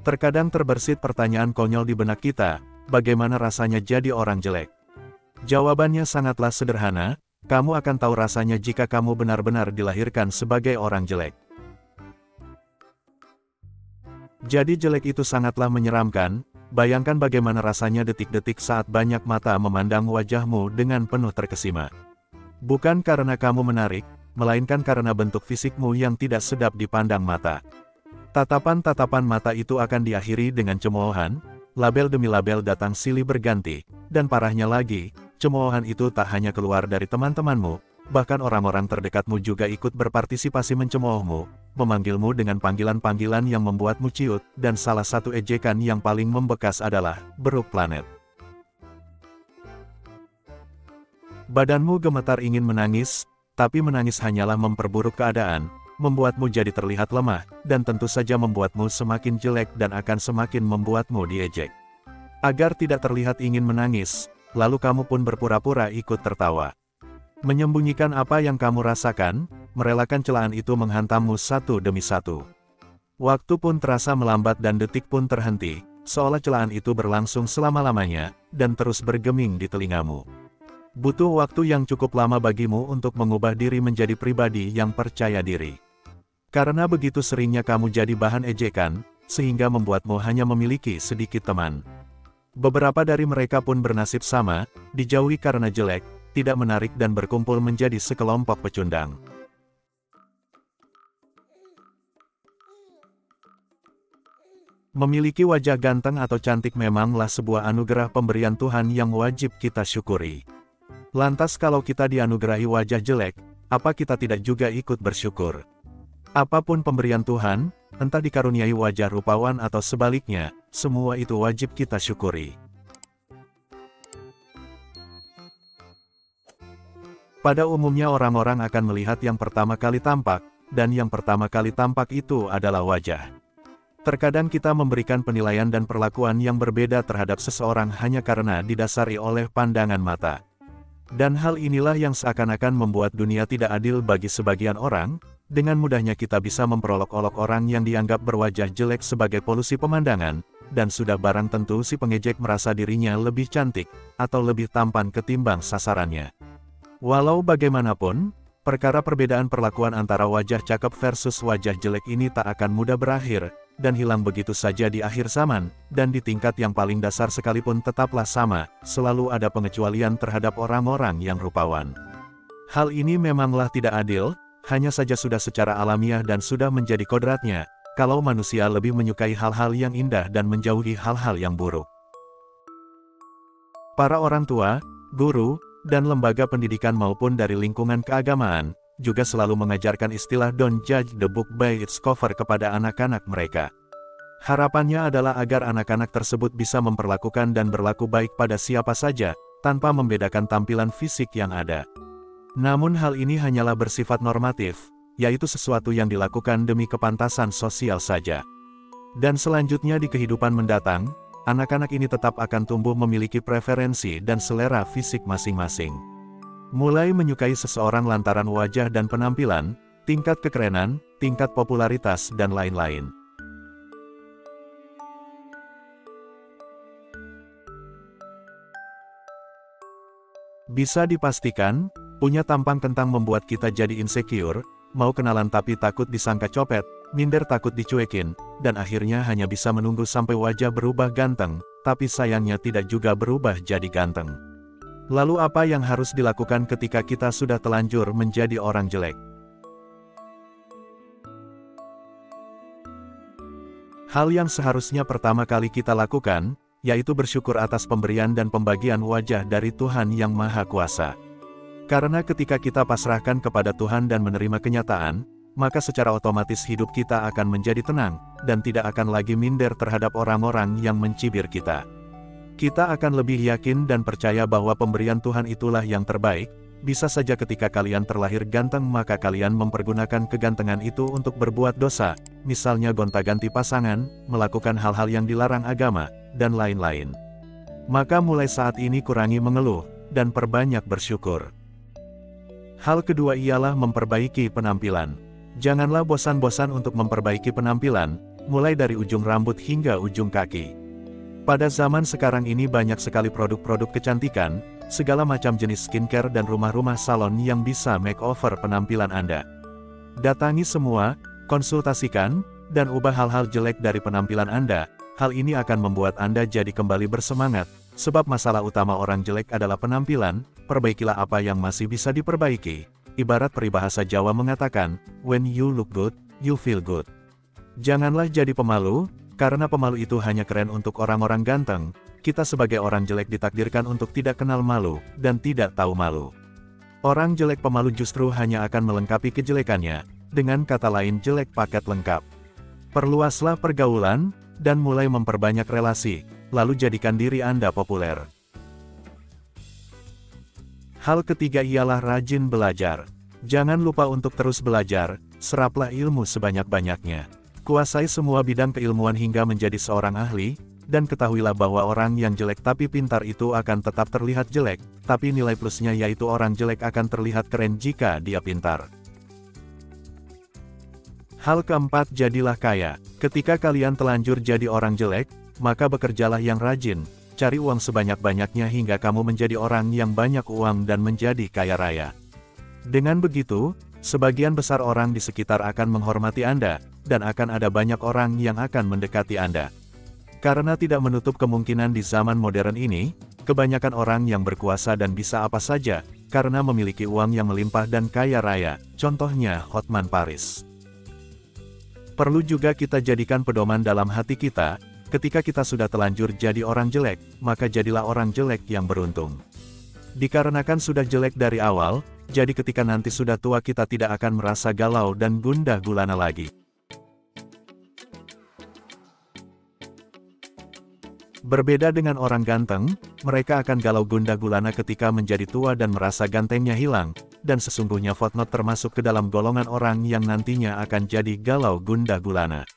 Terkadang terbersit pertanyaan konyol di benak kita, bagaimana rasanya jadi orang jelek? Jawabannya sangatlah sederhana, kamu akan tahu rasanya jika kamu benar-benar dilahirkan sebagai orang jelek. Jadi jelek itu sangatlah menyeramkan, bayangkan bagaimana rasanya detik-detik saat banyak mata memandang wajahmu dengan penuh terkesima. Bukan karena kamu menarik, melainkan karena bentuk fisikmu yang tidak sedap dipandang mata. Tatapan-tatapan mata itu akan diakhiri dengan cemoohan, label demi label datang silih berganti, dan parahnya lagi, cemoohan itu tak hanya keluar dari teman-temanmu, bahkan orang-orang terdekatmu juga ikut berpartisipasi mencemoohmu, memanggilmu dengan panggilan-panggilan yang membuatmu ciut, dan salah satu ejekan yang paling membekas adalah, "Beruk planet." Badanmu gemetar ingin menangis, tapi menangis hanyalah memperburuk keadaan, membuatmu jadi terlihat lemah, dan tentu saja membuatmu semakin jelek dan akan semakin membuatmu diejek. Agar tidak terlihat ingin menangis, lalu kamu pun berpura-pura ikut tertawa. Menyembunyikan apa yang kamu rasakan, merelakan celaan itu menghantammu satu demi satu. Waktu pun terasa melambat dan detik pun terhenti, seolah celaan itu berlangsung selama-lamanya, dan terus bergeming di telingamu. Butuh waktu yang cukup lama bagimu untuk mengubah diri menjadi pribadi yang percaya diri. Karena begitu seringnya kamu jadi bahan ejekan, sehingga membuatmu hanya memiliki sedikit teman. Beberapa dari mereka pun bernasib sama, dijauhi karena jelek, tidak menarik dan berkumpul menjadi sekelompok pecundang. Memiliki wajah ganteng atau cantik memanglah sebuah anugerah pemberian Tuhan yang wajib kita syukuri. Lantas kalau kita dianugerahi wajah jelek, apa kita tidak juga ikut bersyukur? Apapun pemberian Tuhan, entah dikaruniai wajah rupawan atau sebaliknya, semua itu wajib kita syukuri. Pada umumnya orang-orang akan melihat yang pertama kali tampak, dan yang pertama kali tampak itu adalah wajah. Terkadang kita memberikan penilaian dan perlakuan yang berbeda terhadap seseorang hanya karena didasari oleh pandangan mata. Dan hal inilah yang seakan-akan membuat dunia tidak adil bagi sebagian orang. Dengan mudahnya kita bisa memperolok-olok orang yang dianggap berwajah jelek sebagai polusi pemandangan, dan sudah barang tentu si pengejek merasa dirinya lebih cantik, atau lebih tampan ketimbang sasarannya. Walau bagaimanapun, perkara perbedaan perlakuan antara wajah cakep versus wajah jelek ini tak akan mudah berakhir, dan hilang begitu saja di akhir zaman, dan di tingkat yang paling dasar sekalipun tetaplah sama, selalu ada pengecualian terhadap orang-orang yang rupawan. Hal ini memanglah tidak adil, hanya saja sudah secara alamiah dan sudah menjadi kodratnya, kalau manusia lebih menyukai hal-hal yang indah dan menjauhi hal-hal yang buruk. Para orang tua, guru, dan lembaga pendidikan maupun dari lingkungan keagamaan, juga selalu mengajarkan istilah "don't judge the book by its cover" kepada anak-anak mereka. Harapannya adalah agar anak-anak tersebut bisa memperlakukan dan berlaku baik pada siapa saja, tanpa membedakan tampilan fisik yang ada. Namun hal ini hanyalah bersifat normatif, yaitu sesuatu yang dilakukan demi kepantasan sosial saja. Dan selanjutnya di kehidupan mendatang, anak-anak ini tetap akan tumbuh memiliki preferensi dan selera fisik masing-masing. Mulai menyukai seseorang lantaran wajah dan penampilan, tingkat kekerenan, tingkat popularitas dan lain-lain. Bisa dipastikan, punya tampang kentang membuat kita jadi insecure, mau kenalan tapi takut disangka copet, minder takut dicuekin, dan akhirnya hanya bisa menunggu sampai wajah berubah ganteng, tapi sayangnya tidak juga berubah jadi ganteng. Lalu apa yang harus dilakukan ketika kita sudah telanjur menjadi orang jelek? Hal yang seharusnya pertama kali kita lakukan, yaitu bersyukur atas pemberian dan pembagian wajah dari Tuhan Yang Maha Kuasa. Karena ketika kita pasrahkan kepada Tuhan dan menerima kenyataan, maka secara otomatis hidup kita akan menjadi tenang, dan tidak akan lagi minder terhadap orang-orang yang mencibir kita. Kita akan lebih yakin dan percaya bahwa pemberian Tuhan itulah yang terbaik. Bisa saja ketika kalian terlahir ganteng maka kalian mempergunakan kegantengan itu untuk berbuat dosa, misalnya gonta-ganti pasangan, melakukan hal-hal yang dilarang agama, dan lain-lain. Maka mulai saat ini kurangi mengeluh, dan perbanyak bersyukur. Hal kedua ialah memperbaiki penampilan. Janganlah bosan-bosan untuk memperbaiki penampilan, mulai dari ujung rambut hingga ujung kaki. Pada zaman sekarang ini banyak sekali produk-produk kecantikan, segala macam jenis skincare dan rumah-rumah salon yang bisa makeover penampilan Anda. Datangi semua, konsultasikan, dan ubah hal-hal jelek dari penampilan Anda. Hal ini akan membuat Anda jadi kembali bersemangat, sebab masalah utama orang jelek adalah penampilan. Perbaikilah apa yang masih bisa diperbaiki. Ibarat peribahasa Jawa mengatakan, when you look good, you feel good. Janganlah jadi pemalu, karena pemalu itu hanya keren untuk orang-orang ganteng. Kita sebagai orang jelek ditakdirkan untuk tidak kenal malu, dan tidak tahu malu. Orang jelek pemalu justru hanya akan melengkapi kejelekannya, dengan kata lain jelek paket lengkap. Perluaslah pergaulan, dan mulai memperbanyak relasi, lalu jadikan diri Anda populer. Hal ketiga ialah rajin belajar. Jangan lupa untuk terus belajar, seraplah ilmu sebanyak-banyaknya. Kuasai semua bidang keilmuan hingga menjadi seorang ahli, dan ketahuilah bahwa orang yang jelek tapi pintar itu akan tetap terlihat jelek, tapi nilai plusnya yaitu orang jelek akan terlihat keren jika dia pintar. Hal keempat, jadilah kaya. Ketika kalian telanjur jadi orang jelek, maka bekerjalah yang rajin, cari uang sebanyak-banyaknya hingga kamu menjadi orang yang banyak uang dan menjadi kaya raya. Dengan begitu, sebagian besar orang di sekitar akan menghormati Anda, dan akan ada banyak orang yang akan mendekati Anda. Karena tidak menutup kemungkinan di zaman modern ini, kebanyakan orang yang berkuasa dan bisa apa saja, karena memiliki uang yang melimpah dan kaya raya, contohnya Hotman Paris. Perlu juga kita jadikan pedoman dalam hati kita, ketika kita sudah telanjur jadi orang jelek, maka jadilah orang jelek yang beruntung. Dikarenakan sudah jelek dari awal, jadi ketika nanti sudah tua kita tidak akan merasa galau dan gundah gulana lagi. Berbeda dengan orang ganteng, mereka akan galau gundah gulana ketika menjadi tua dan merasa gantengnya hilang, dan sesungguhnya footnote termasuk ke dalam golongan orang yang nantinya akan jadi galau gundah gulana.